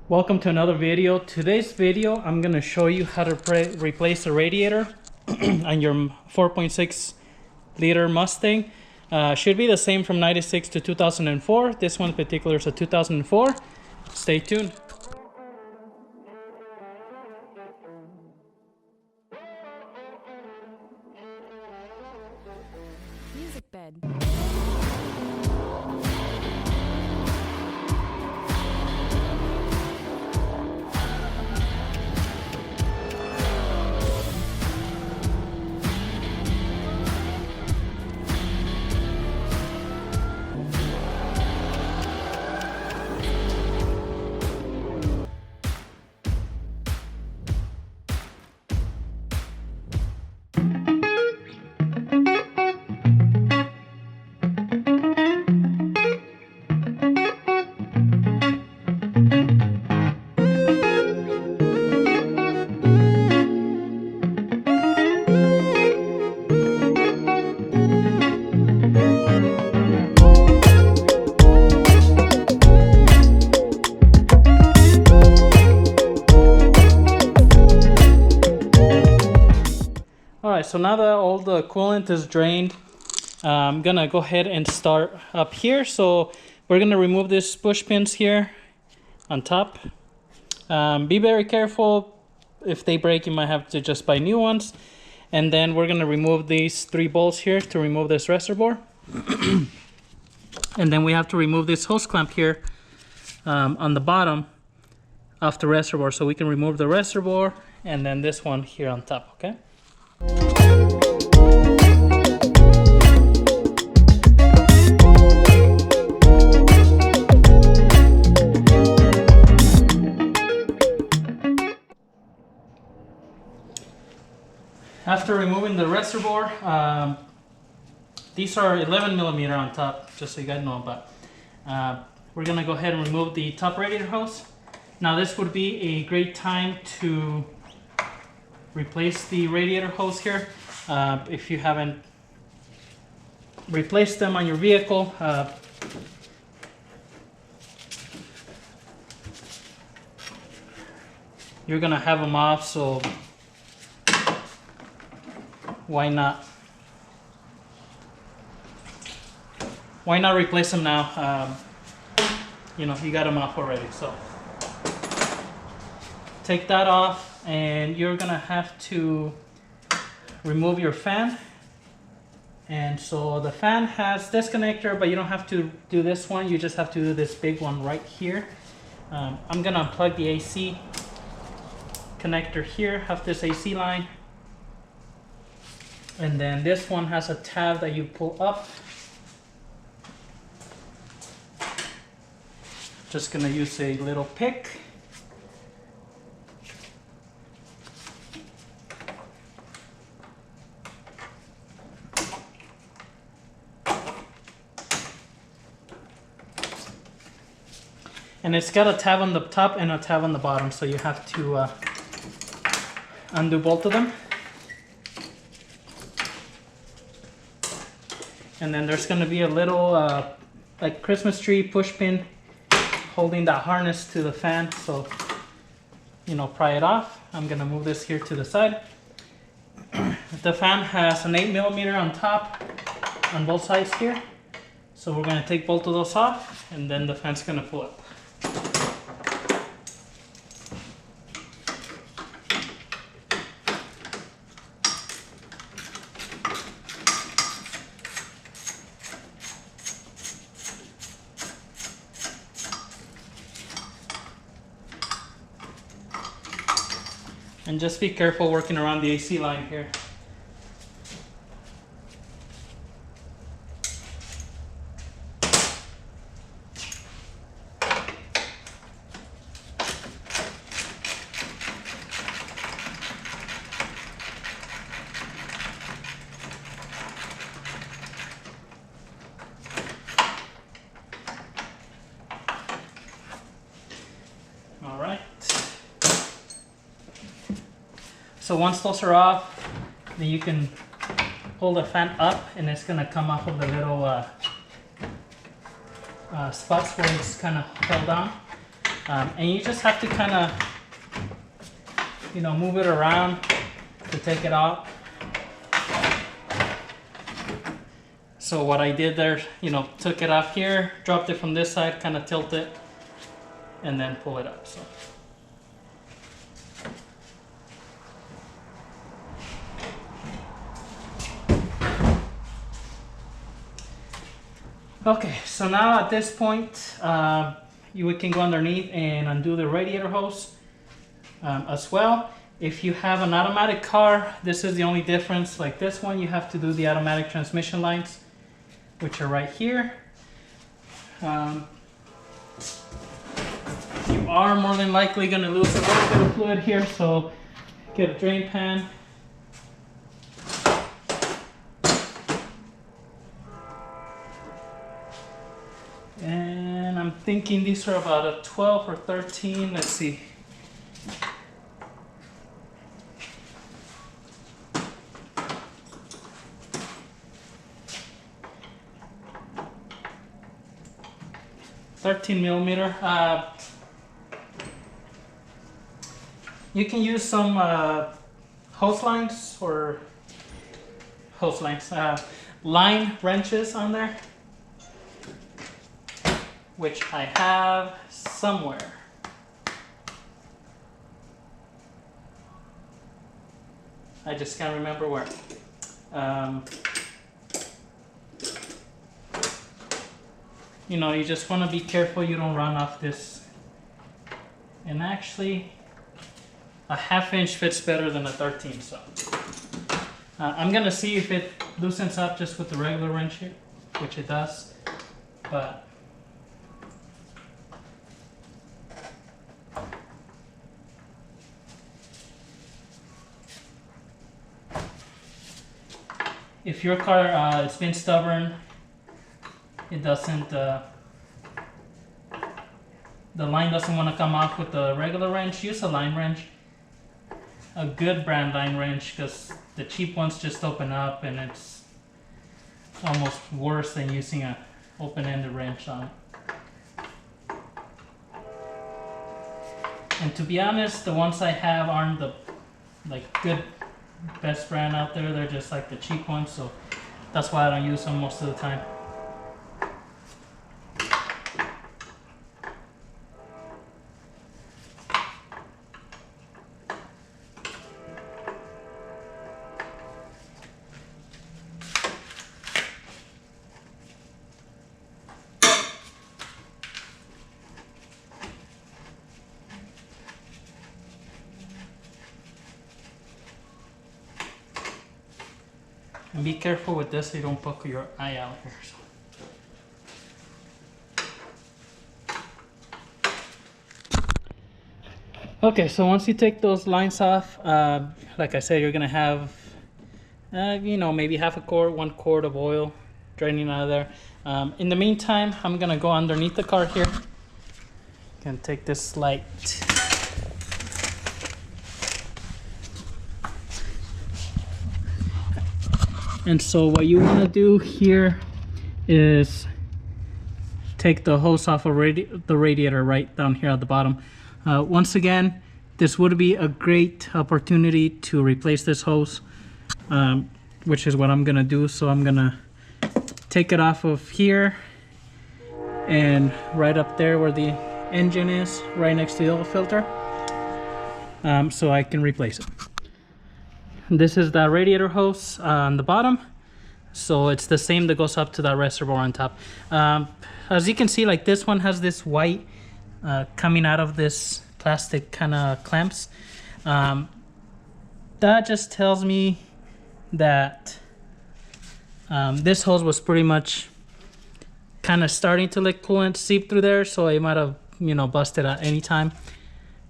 Welcome to another video. Today's video I'm going to show you how to replace a radiator on your 4.6 liter Mustang. Should be the same from 96 to 2004. This one in particular is a 2004. Stay tuned. Music bed. Alright, so now that all the coolant is drained, I'm gonna go ahead and start up here. So we're gonna remove these push pins here on top. Be very careful. If they break, you might have to just buy new ones. And then we're gonna remove these 3 bolts here to remove this reservoir. And then we have to remove this hose clamp here on the bottom of the reservoir. So we can remove the reservoir and then this one here on top, okay? After removing the reservoir, these are 11 millimeter on top, just so you guys know, but we're gonna go ahead and remove the top radiator hose. Now this would be a great time to replace the radiator hose here. If you haven't replaced them on your vehicle, you're gonna have them off, so why not replace them now? You know, you got them off already, so take that off. And you're gonna have to remove your fan. And so the fan has this connector, but you don't have to do this one. You just have to do this big one right here. I'm gonna unplug the AC connector here, have this AC line. And then this one has a tab that you pull up. Just gonna use a little pick. And it's got a tab on the top and a tab on the bottom, so you have to undo both of them. And then there's going to be a little like Christmas tree push pin holding that harness to the fan, so you know, pry it off. I'm going to move this here to the side. The fan has an 8 millimeter on top on both sides here, so we're going to take both of those off, and then the fan's going to pull up. And just be careful working around the AC line here. All right. So once those are off, then you can pull the fan up and it's going to come off of the little spots where it's kind of held on. And you just have to kind of, you know, move it around to take it out. So what I did there, you know, took it off here, dropped it from this side, kind of tilt it, and then pull it up. So. Okay, so now at this point, we can go underneath and undo the radiator hose as well. If you have an automatic car, this is the only difference. Like this one, you have to do the automatic transmission lines, which are right here. You are more than likely going to lose a little bit of fluid here, so get a drain pan. And I'm thinking these are about a 12 or 13. Let's see. $13mm. You can use some hose lines or line wrenches on there, which I have somewhere. I just can't remember where. You know, you just want to be careful you don't run off this. And actually, a 1/2 inch fits better than a 13. So I'm gonna see if it loosens up just with the regular wrench here, which it does. But if your car it's been stubborn, it doesn't the line doesn't want to come off with the regular wrench, use a line wrench, a good brand line wrench, because the cheap ones just open up and it's almost worse than using a open-ended wrench on it. And to be honest, the ones I have aren't the good best brand out there. They're just like the cheap ones, so that's why I don't use them most of the time. And be careful with this so you don't poke your eye out here. Okay, so once you take those lines off, like I said, you're gonna have, you know, maybe 1/2 quart, 1 quart of oil draining out of there. In the meantime, I'm gonna go underneath the car here. Gonna take this light. And so what you want to do here is take the hose off of the radiator right down here at the bottom. Once again, this would be a great opportunity to replace this hose, which is what I'm going to do. So I'm going to take it off of here and right up there where the engine is, right next to the oil filter, so I can replace it. This is the radiator hose on the bottom, so it's the same that goes up to that reservoir on top. As you can see, like this one has this white coming out of this plastic kind of clamps. That just tells me that this hose was pretty much kind of starting to let coolant seep through there, so it might have, you know, busted at any time.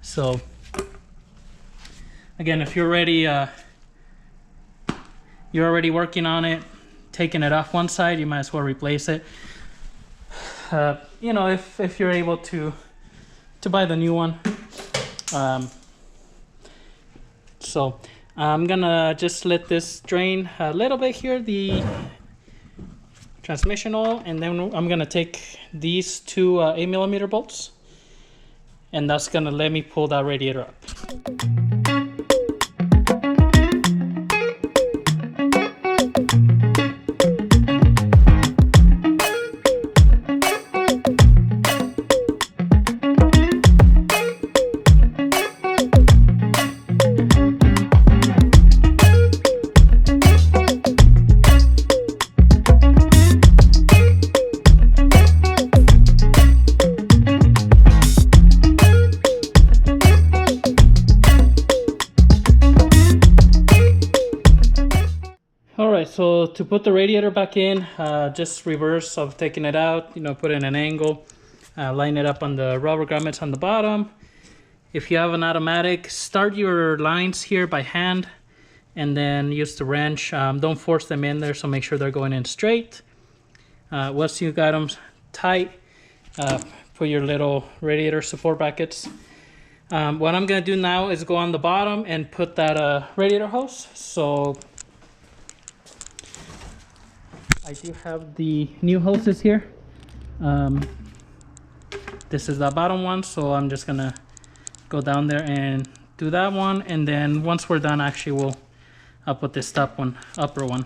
So again, if you're ready, you're already working on it, taking it off one side, you might as well replace it. You know, if you're able to buy the new one. So I'm gonna just let this drain a little bit here, the transmission oil, and then I'm gonna take these two 8mm bolts, and that's gonna let me pull that radiator up. Alright, so to put the radiator back in, just reverse of taking it out, you know, put it in an angle, line it up on the rubber grommets on the bottom. If you have an automatic, start your lines here by hand and then use the wrench. Don't force them in there, so make sure they're going in straight. Once you got them tight, put your little radiator support brackets. What I'm going to do now is go on the bottom and put that radiator hose. So I do have the new hoses here. This is the bottom one, so I'm just gonna go down there and do that one, and then once we're done, actually I'll put this upper one.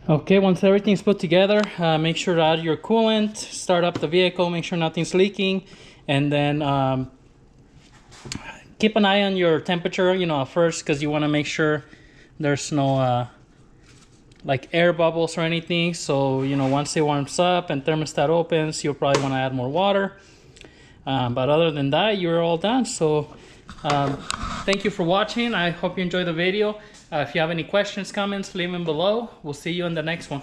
Okay, once everything's put together, make sure to add your coolant, start up the vehicle, make sure nothing's leaking, and then keep an eye on your temperature, you know, at first, because you want to make sure there's no like air bubbles or anything. So, you know, once it warms up and thermostat opens, you'll probably want to add more water. But other than that, you're all done. So thank you for watching. I hope you enjoyed the video. If you have any questions, comments, leave them below. We'll see you in the next one.